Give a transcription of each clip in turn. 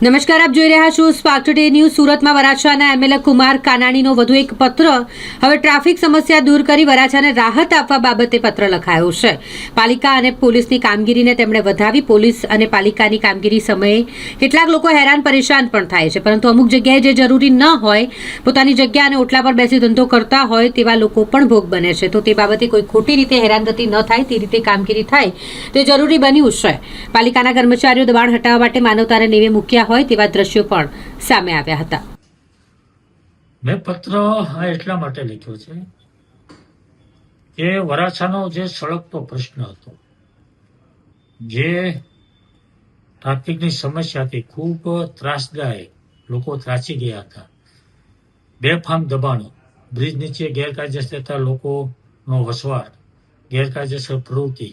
નમસ્કાર, આપ જોઈ રહ્યા છો સ્પાર્ક ટુડે ન્યૂઝ। સુરતમાં વરાછાના એમએલએ કુમાર કાનાણીનો વધુ એક પત્ર। હવે ટ્રાફિક સમસ્યા દૂર કરી વરાછાને રાહત આપવા બાબતે પત્ર લખાયો છે। પાલિકા અને પોલીસની કામગીરીને તેમણે વધાવી। પોલીસ અને પાલિકાની કામગીરી સમયે કેટલાક લોકો હેરાન પરેશાન પણ થાય છે, પરંતુ અમુક જગ્યાએ જે જરૂરી ન હોય, પોતાની જગ્યા અને ઓટલા પર બેસી ધંધો કરતા હોય તેવા લોકો પણ ભોગ બને છે। તો તે બાબતે કોઈ ખોટી રીતે હેરાનગતિ ન થાય તે રીતે કામગીરી થાય તે જરૂરી બન્યું છે। પાલિકાના કર્મચારીઓ દબાણ હટાવવા માટે માનવતાને નેવે મૂક્યા હોય તેવા દ્રશ્યો પણ સામે આવ્યા હતા। મેં પત્ર એટલા માટે લખ્યો છે કે વરાછાનો જે સળગતો પ્રશ્ન હતો, જે ટ્રાફિકની સમસ્યા હતી, ખૂબ ત્રાસદાયક, લોકો ત્રાસી ગયા હતા। બેફામ દબાણો, બ્રિજ નીચે ગેરકાયદેસર લોકોનો વસવાટ, ગેરકાયદેસર પ્રવૃત્તિ,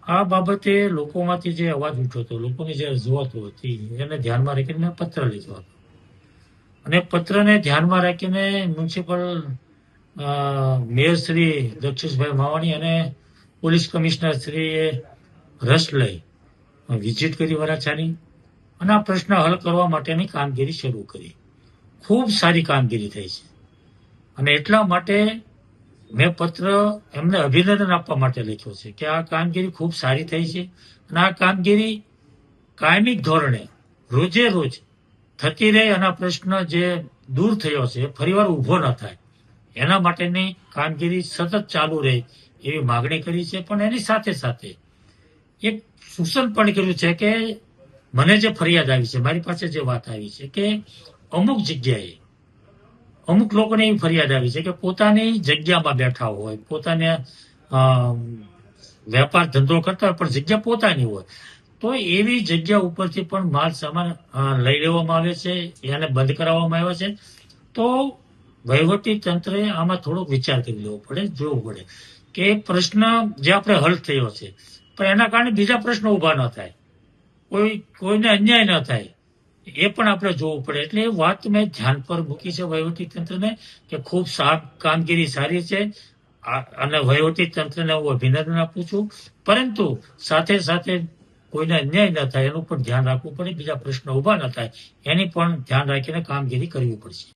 આ બાબતે લોકોમાંથી જે અવાજ ઉઠ્યો હતો, લોકોની જે રજૂઆતો હતી, એને ધ્યાનમાં રાખીને મેં પત્ર લીધો હતો। અને પત્રને ધ્યાનમાં રાખીને મ્યુનિસિપલ મેયર શ્રી દક્ષેશભાઈ માવાણી અને પોલીસ કમિશનર શ્રીએ રસ લઈ વિઝિટ કરી વરાછાની અને આ પ્રશ્ન હલ કરવા માટેની કામગીરી શરૂ કરી। ખૂબ સારી કામગીરી થઈ છે અને એટલા માટે મેં પત્ર એમને અભિનંદન આપવા માટે લખ્યો છે કે આ કામગીરી ખૂબ સારી થઈ છે અને આ કામગીરી કાયમિક ધોરણે રોજે રોજ થતી રહે અને આ પ્રશ્ન જે દૂર થયો છે ફરીવાર ઊભો ન થાય એના માટેની કામગીરી સતત ચાલુ રહે એવી માગણી કરી છે। પણ એની સાથે સાથે એક સૂચન પણ કર્યું છે કે મને જે ફરિયાદ આવી છે, મારી પાસે જે વાત આવી છે કે અમુક જગ્યાએ અમુક લોકોને એવી ફરિયાદ આવી છે કે પોતાની જગ્યામાં બેઠા હોય, પોતાને વેપાર ધંધો કરતા હોય પણ જગ્યા પોતાની હોય, તો એવી જગ્યા ઉપરથી પણ માલ સામાન લઈ લેવામાં આવે છે, એને બંધ કરાવવામાં આવ્યા છે। તો વહીવટી તંત્રે આમાં થોડોક વિચાર કરી લેવો પડે, જોવું પડે કે પ્રશ્ન જે આપણે હલ થયો છે પણ એના કારણે બીજા પ્રશ્નો ઊભા ન થાય, કોઈને અન્યાય ન થાય, એ પણ આપણે જોવું પડે। એટલે એ વાત મેં ધ્યાન પર મૂકી છે વહીવટી તંત્રને કે ખૂબ કામગીરી સારી છે અને વહીવટી તંત્રને હું અભિનંદન આપું છું, પરંતુ સાથે સાથે કોઈને અન્યાય ન થાય એનું પણ ધ્યાન રાખવું પડે, બીજા પ્રશ્નો ઊભા ન થાય એની પણ ધ્યાન રાખીને કામગીરી કરવી પડશે।